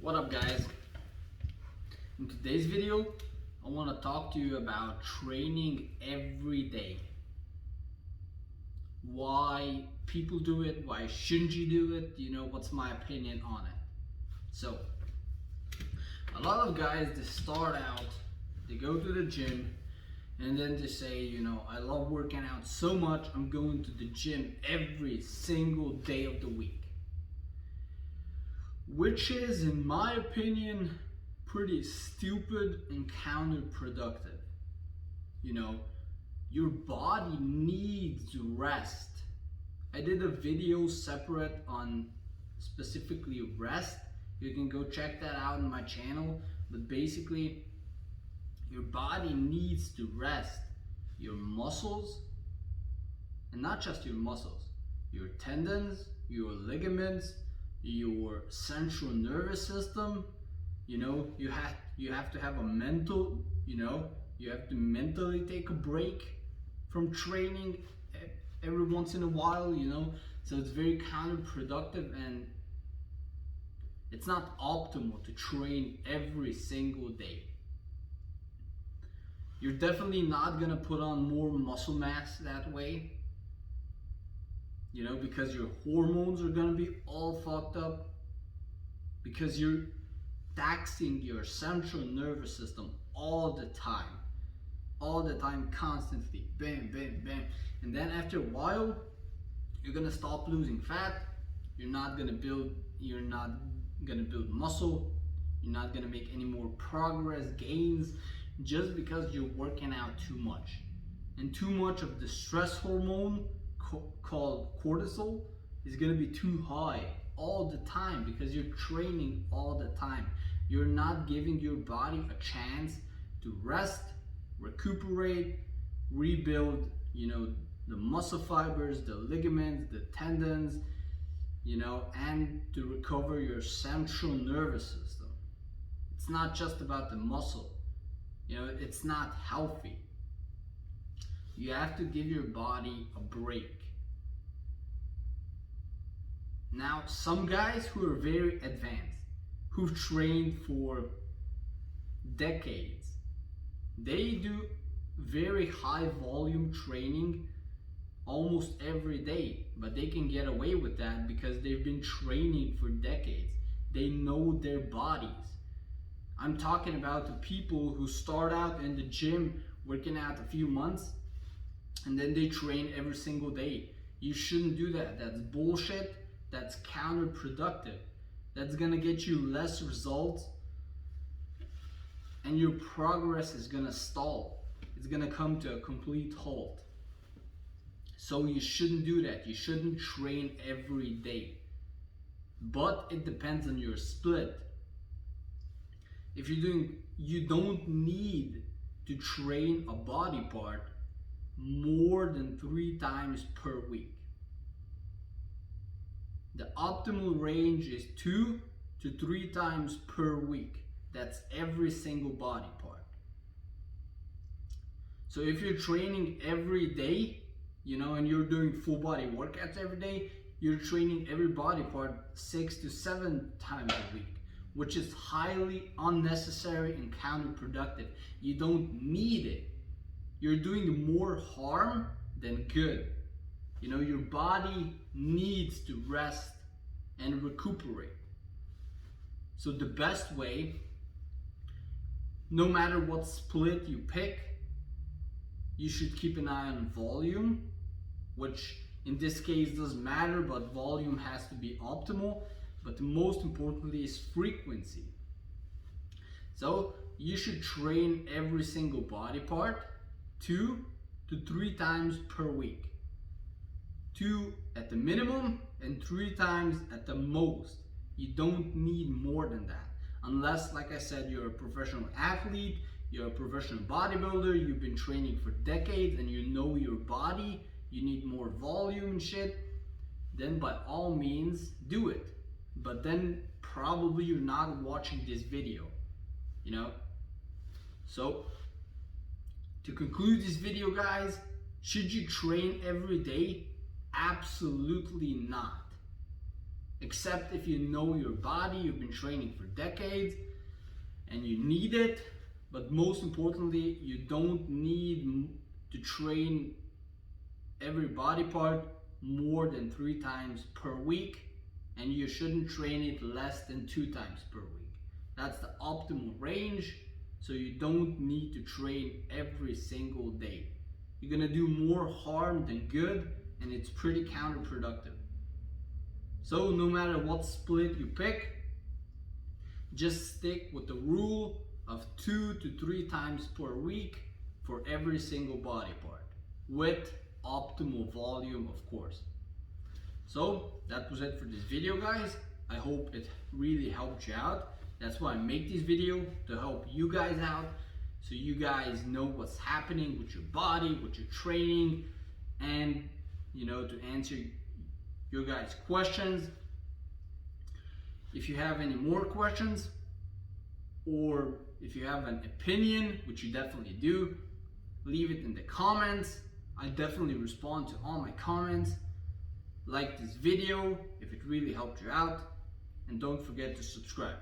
What up, guys? In today's video I want to talk to you about training every day. Why people do it, why shouldn't you do it, what's my opinion on it. So a lot of guys, they start out, they go to the gym, and then they say, I love working out so much, I'm going to the gym every single day of the week. Which is, in my opinion, pretty stupid and counterproductive. Your body needs rest. I did a video separate on specifically rest. You can go check that out on my channel. But basically, your body needs to rest. Your muscles, and not just your muscles, your tendons, your ligaments, your central nervous system. You have to have a mental, you have to mentally take a break from training every once in a while, so it's very counterproductive, and it's not optimal to train every single day. You're definitely not gonna put on more muscle mass that way, because your hormones are gonna be all fucked up, because you're taxing your central nervous system all the time, constantly, bam, bam, bam. And then after a while, you're gonna stop losing fat. You're not gonna build muscle. You're not gonna make any more progress, gains, just because you're working out too much. And too much of the stress hormone called cortisol is going to be too high all the time, because you're training all the time. You're not giving your body a chance to rest, recuperate, rebuild, the muscle fibers, the ligaments, the tendons, and to recover your central nervous system. It's not just about the muscle. It's not healthy. You have to give your body a break. Now, some guys who are very advanced, who've trained for decades, they do very high volume training almost every day, but they can get away with that because they've been training for decades. They know their bodies. I'm talking about the people who start out in the gym working out a few months and then they train every single day. You shouldn't do that. That's bullshit. That's counterproductive. That's gonna get you less results, and your progress is gonna stall. It's gonna come to a complete halt. So you shouldn't do that. You shouldn't train every day. But it depends on your split. If you don't need to train a body part more than 3 times per week. The optimal range is 2 to 3 times per week. That's every single body part. So if you're training every day, and you're doing full body workouts every day, you're training every body part 6 to 7 times a week, which is highly unnecessary and counterproductive. You don't need it. You're doing more harm than good. Your body needs to rest and recuperate. So the best way, no matter what split you pick, you should keep an eye on volume, which in this case doesn't matter, but volume has to be optimal. But most importantly is frequency. So you should train every single body part 2 to 3 times per week. 2 at the minimum and 3 times at the most. You don't need more than that. Unless, like I said, you're a professional athlete, you're a professional bodybuilder, you've been training for decades and you know your body, you need more volume and shit, then by all means do it. But then probably you're not watching this video, So to conclude this video, guys, should you train every day? Absolutely not. except if you know your body, you've been training for decades and you need it. But most importantly, you don't need to train every body part more than 3 times per week, and you shouldn't train it less than 2 times per week. That's the optimal range, so you don't need to train every single day. You're gonna do more harm than good, and it's pretty counterproductive. So no matter what split you pick, just stick with the rule of 2 to 3 times per week for every single body part, with optimal volume, of course. So that was it for this video, guys. I hope it really helped you out. That's why I make this video, to help you guys out, so you guys know what's happening with your body, with your training, and to answer your guys' questions. If you have any more questions, or if you have an opinion, which you definitely do, leave it in the comments. I definitely respond to all my comments. Like this video if it really helped you out, and don't forget to subscribe.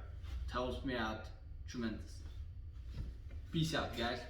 It helps me out tremendously. Peace out, guys.